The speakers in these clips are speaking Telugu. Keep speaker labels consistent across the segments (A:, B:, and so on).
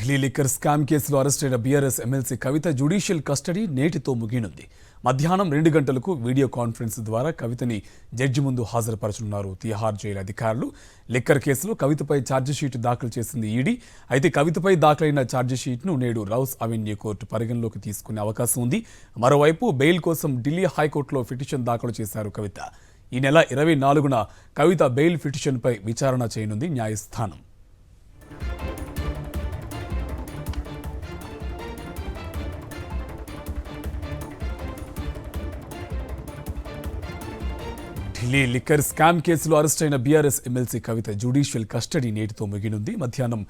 A: ఢిల్లీ లిక్కర్ స్కామ్ కేసులో అరెస్టైన బీఆర్ఎస్ ఎమ్మెల్సీ కవిత జ్యుడిషియల్ కస్టడీ నేటితో ముగినుంది. మధ్యాహ్నం 2 గంటలకు వీడియో కాన్ఫరెన్స్ ద్వారా కవితని జడ్జి ముందు హాజరుపరచనున్నారు తిహార్ జైలు అధికారులు. లిక్కర్ కేసులో కవితపై ఛార్జిషీట్ దాఖలు చేసింది ఈడీ. అయితే కవితపై దాఖలైన ఛార్జిషీట్ను నేడు రౌస్ అవెన్యూ కోర్టు పరిగణలోకి తీసుకునే అవకాశం ఉంది. మరోవైపు బెయిల్ కోసం ఢిల్లీ హైకోర్టులో పిటిషన్ దాఖలు చేశారు కవిత. ఈ నెల 24న కవిత బెయిల్ పిటిషన్పై విచారణ చేయనుంది న్యాయస్థానం. ఢిల్లీ లిక్కర్ స్కామ్ కేసులో అరెస్టైన బీఆర్ఎస్ ఎమ్మెల్సీ కవిత జ్యుడిషియల్ కస్టడీ నేటితో ముగినుంది. మధ్యాహ్నం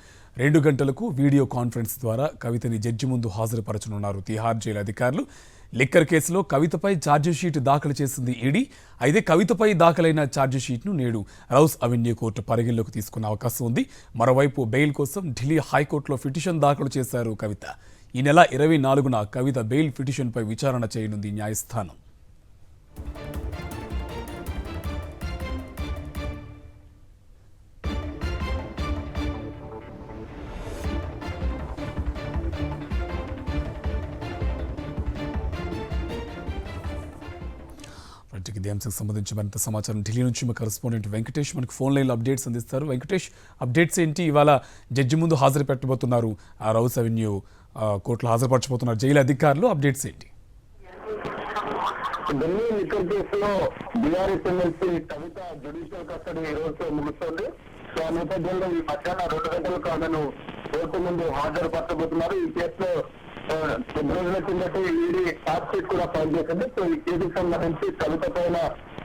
A: 2 గంటలకు వీడియో కాన్ఫరెన్స్ ద్వారా కవితని జడ్జి ముందు హాజరుపరచనున్నారు తిహార్ జైలు అధికారులు. లిక్కర్ కేసులో కవితపై ఛార్జిషీట్ దాఖలు చేసింది ఈడీ. అయితే కవితపై దాఖలైన ఛార్జిషీట్ను నేడు రౌస్ అవెన్యూ కోర్టు పరిగణలోకి తీసుకునే అవకాశం ఉంది. మరోవైపు బెయిల్ కోసం ఢిల్లీ హైకోర్టులో పిటిషన్ దాఖలు చేశారు కవిత. ఈ నెల 24న కవిత బెయిల్ పిటిషన్పై విచారణ చేయనుంది న్యాయస్థానం. ఇదే అంశానికి సంబంధించి మరింత సమాచారం ఢిల్లీ నుంచి మా కరెస్పాండెంట్ వెంకటేష్ మనకు ఫోన్ లైన్లో అప్డేట్స్ అందిస్తారు. వెంకటేష్, అప్డేట్స్ ఏంటి? ఇవాళ జడ్జి ముందు హాజరు పెట్టబోతున్నారు, ఆ రౌస్ అవెన్యూ కోర్టులో హాజరుపరచబోతున్నారు జైలు అధికారులు. అప్డేట్స్ ఏంటి?
B: ఢిల్లీ లిక్కర్ కేసులో బీఆర్ఎస్ ఎమ్మెల్సీ కవిత జ్యుడిషియల్ కస్టడీ ఈ రోజు ముగుస్తుంది. సో ఆ నేపథ్యంలో ఈ మధ్యాహ్నం 2 గంటలకు ఆమెను కోర్టు ముందు హాజరుపరచబోతున్నారు. ఈ కేసులో 10 రోజుల కిందట ఈడీ ఛార్జ్ షీట్ కూడా ఫైల్ చేసింది. సో ఈ కేసుకు సంబంధించి కవిత పైన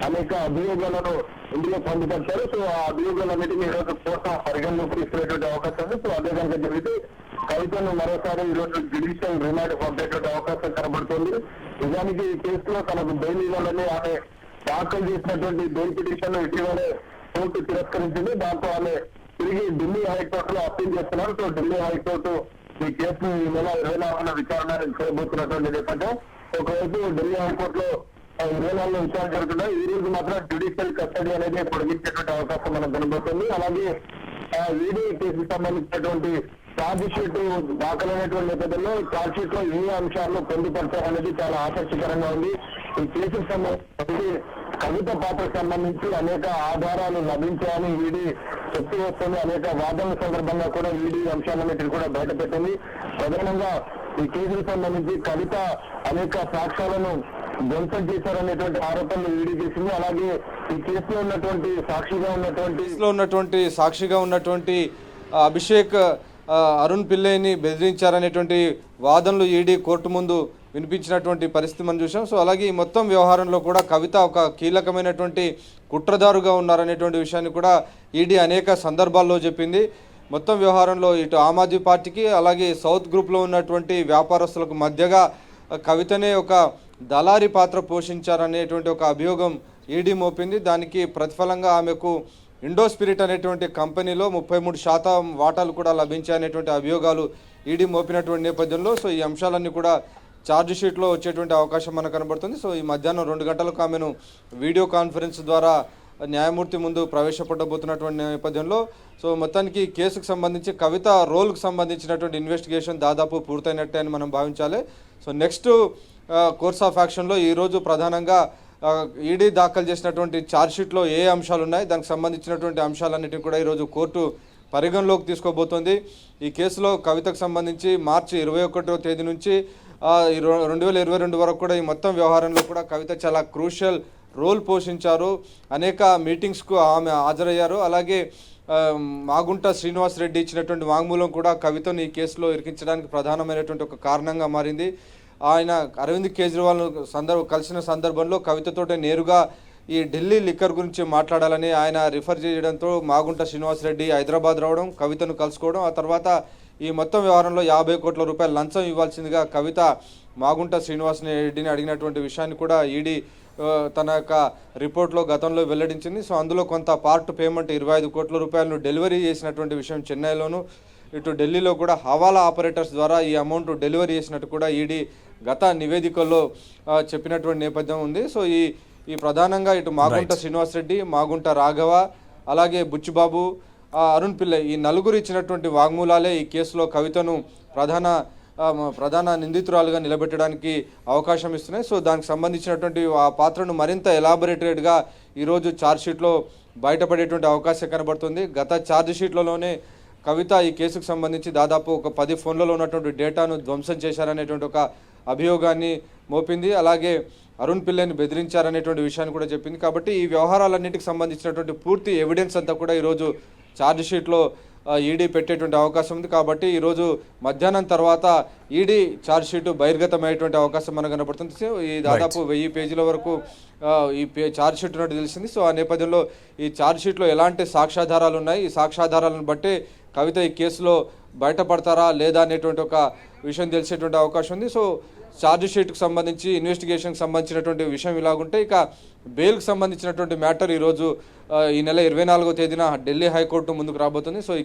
B: అనేక అభియోగాలను ఇందులో పొందుపరిచారు. సో ఆ అభియోగాలన్నిటినీ ఈ రోజు కోర్టు పరిగణలోకి తీసుకునేటువంటి అవకాశం ఉంది. సో అదే కనుక జరిగితే కవితను మరోసారి ఈ రోజు జ్యుడిషియల్ రిమాండ్ పంపేటువంటి అవకాశం కనబడుతుంది. నిజానికి ఈ కేసులో తనకు బెయిల్ ఇవ్వాలని ఆమె దాఖలు చేసినటువంటి బెయిల్ పిటిషన్ ఇటీవలే కోర్టు తిరస్కరించింది. దాంతో ఆమె తిరిగి ఢిల్లీ హైకోర్టులో అప్పీల్ చేస్తున్నారు. సో ఢిల్లీ హైకోర్టు ఈ కేసును ఈ నెల 24న విచారణ చేయబోతున్నటువంటి నేపథ్యం. ఒకవైపు ఢిల్లీ హైకోర్టులో 24లో విచారణ జరుగుతున్నాయి. ఈ రోజు మాత్రం జ్యుడిషియల్ కస్టడీ అనేది పొడిగించేటువంటి అవకాశం మనకు కనబడుతుంది. అలాగే ఈడీ కేసుకు సంబంధించినటువంటి ఛార్జ్ షీట్ దాఖలైనటువంటి నేపథ్యంలో ఛార్జ్ షీట్ లో ఏ అంశాలను పొందుపరచాలనేది చాలా ఆసక్తికరంగా ఉంది. ఈ కేసుకు సంబంధించి కవిత పాత్రకు సంబంధించి అనేక ఆధారాలు లభించాయని ఈడీ చెప్తూ వస్తుంది. అనేక వాదనల సందర్భంగా కూడా ఈడీ అంశాలన్నిటిని కూడా బయటపెట్టింది. ప్రధానంగా ఈ కేసుకు సంబంధించి కవిత అనేక సాక్ష్యాలను ధ్వంసం చేశారనేటువంటి ఆరోపణలు ఈడీ చేసింది. అలాగే ఈ కేసులో ఉన్నటువంటి
C: సాక్షిగా ఉన్నటువంటి అభిషేక్ అరుణ్ పిల్లేని బెదిరించారనేటువంటి వాదనలు ఈడీ కోర్టు ముందు వినిపించినటువంటి పరిస్థితి మనం చూసాం. సో అలాగే ఈ మొత్తం వ్యవహారంలో కూడా కవిత ఒక కీలకమైనటువంటి కుట్రదారుగా ఉన్నారనేటువంటి విషయాన్ని కూడా ఈడీ అనేక సందర్భాల్లో చెప్పింది. మొత్తం వ్యవహారంలో ఇటు ఆమ్ ఆద్మీ పార్టీకి అలాగే సౌత్ గ్రూప్లో ఉన్నటువంటి వ్యాపారస్తులకు మధ్యగా కవితనే ఒక దళారీ పాత్ర పోషించారనేటువంటి ఒక అభియోగం ఈడీ మోపింది. దానికి ప్రతిఫలంగా ఆమెకు ఇండో స్పిరిట్ అనేటువంటి కంపెనీలో 33% వాటాలు కూడా లభించాయనేటువంటి అభియోగాలు ఈడీ మోపినటువంటి నేపథ్యంలో సో ఈ అంశాలన్నీ కూడా ఛార్జ్ షీట్లో వచ్చేటువంటి అవకాశం మనకు కనబడుతుంది. సో ఈ మధ్యాహ్నం 2 గంటలకు ఆమెను వీడియో కాన్ఫరెన్స్ ద్వారా న్యాయమూర్తి ముందు ప్రవేశపెట్టబోతున్నటువంటి నేపథ్యంలో సో మొత్తానికి కేసుకు సంబంధించి కవిత రోల్కు సంబంధించినటువంటి ఇన్వెస్టిగేషన్ దాదాపు పూర్తయినట్టే అని మనం భావించాలి. సో నెక్స్ట్ కోర్స్ ఆఫ్ యాక్షన్లో ఈరోజు ప్రధానంగా ఈడీ దాఖలు చేసినటువంటి ఛార్జ్షీట్లో ఏ అంశాలు ఉన్నాయి, దానికి సంబంధించినటువంటి అంశాలన్నిటిని కూడా ఈరోజు కోర్టు పరిగణలోకి తీసుకోబోతోంది. ఈ కేసులో కవితకు సంబంధించి మార్చి 21వ తేదీ నుంచి 2022 వరకు కూడా ఈ మొత్తం వ్యవహారంలో కూడా కవిత చాలా క్రూషియల్ రోల్ పోషించారు. అనేక మీటింగ్స్కు ఆమె హాజరయ్యారు. అలాగే మాగుంట శ్రీనివాస్ రెడ్డి ఇచ్చినటువంటి వాంగ్మూలం కూడా కవితను ఈ కేసులో ఇరికించడానికి ప్రధానమైనటువంటి ఒక కారణంగా మారింది. ఆయన అరవింద్ కేజ్రీవాల్ కలిసిన సందర్భంలో కవితతోటే నేరుగా ఈ ఢిల్లీ లిక్కర్ గురించి మాట్లాడాలని ఆయన రిఫర్ చేయడంతో మాగుంట శ్రీనివాస్ రెడ్డి హైదరాబాద్ రావడం, కవితను కలుసుకోవడం, ఆ తర్వాత ఈ మొత్తం వ్యవహారంలో 50 కోట్ల రూపాయల లంచం ఇవ్వాల్సిందిగా కవిత మాగుంట శ్రీనివాస్ రెడ్డిని అడిగినటువంటి విషయాన్ని కూడా ఈడీ తన యొక్క రిపోర్ట్లో గతంలో వెల్లడించింది. సో అందులో కొంత పార్ట్ పేమెంట్ 25 కోట్ల రూపాయలను డెలివరీ చేసినటువంటి విషయం చెన్నైలోను, ఇటు ఢిల్లీలో కూడా హవాలా ఆపరేటర్స్ ద్వారా ఈ అమౌంట్ డెలివరీ చేసినట్టు కూడా ఈడీ గత నివేదికల్లో చెప్పినటువంటి నేపథ్యం ఉంది. సో ఈ ప్రధానంగా ఇటు మాగుంట శ్రీనివాస్ రెడ్డి, మాగుంట రాఘవ, అలాగే బుచ్చిబాబు, అరుణ్ పిల్లై ఈ నలుగురు ఇచ్చినటువంటి వాంగ్మూలాలే ఈ కేసులో కవితను ప్రధాన నిందితురాలుగా నిలబెట్టడానికి అవకాశం ఇస్తున్నాయి. సో దానికి సంబంధించినటువంటి ఆ పాత్రను మరింత ఎలాబొరేటెడ్గా ఈరోజు ఛార్జ్షీట్లో బయటపడేటువంటి అవకాశం కనబడుతుంది. గత ఛార్జ్షీట్లలోనే కవిత ఈ కేసుకు సంబంధించి దాదాపు ఒక 10 ఫోన్లలో ఉన్నటువంటి డేటాను ధ్వంసం చేశారనేటువంటి ఒక అభియోగాన్ని మోపింది. అలాగే అరుణ్ పిల్లైని బెదిరించారనేటువంటి విషయాన్ని కూడా చెప్పింది. కాబట్టి ఈ వ్యవహారాలన్నింటికి సంబంధించినటువంటి పూర్తి ఎవిడెన్స్ అంతా కూడా ఈరోజు ఛార్జ్షీట్లో ఈడీ పెట్టేటువంటి అవకాశం ఉంది. కాబట్టి ఈరోజు మధ్యాహ్నం తర్వాత ఈడీ ఛార్జ్షీట్ బహిర్గతమయ్యేటువంటి అవకాశం మనకు కనబడుతుంది. సో ఈ దాదాపు 1000 పేజీల వరకు ఈ ఛార్జ్షీట్ ఉన్నట్టు తెలిసింది. సో ఆ నేపథ్యంలో ఈ ఛార్జ్షీట్లో ఎలాంటి సాక్ష్యాధారాలు ఉన్నాయి, ఈ సాక్ష్యాధారాలను బట్టి కవిత ఈ కేసులో బయటపడతారా లేదా అనేటువంటి ఒక విషయం తెలిసేటువంటి అవకాశం ఉంది. సో ఛార్జ్షీట్కి సంబంధించి ఇన్వెస్టిగేషన్కి సంబంధించినటువంటి విషయం ఇలాగుంటే, ఇక బెయిల్కి సంబంధించినటువంటి మ్యాటర్ ఈరోజు ఈ నెల 24వ తేదీన ఢిల్లీ హైకోర్టు ముందుకు రాబోతుంది. సో ఈ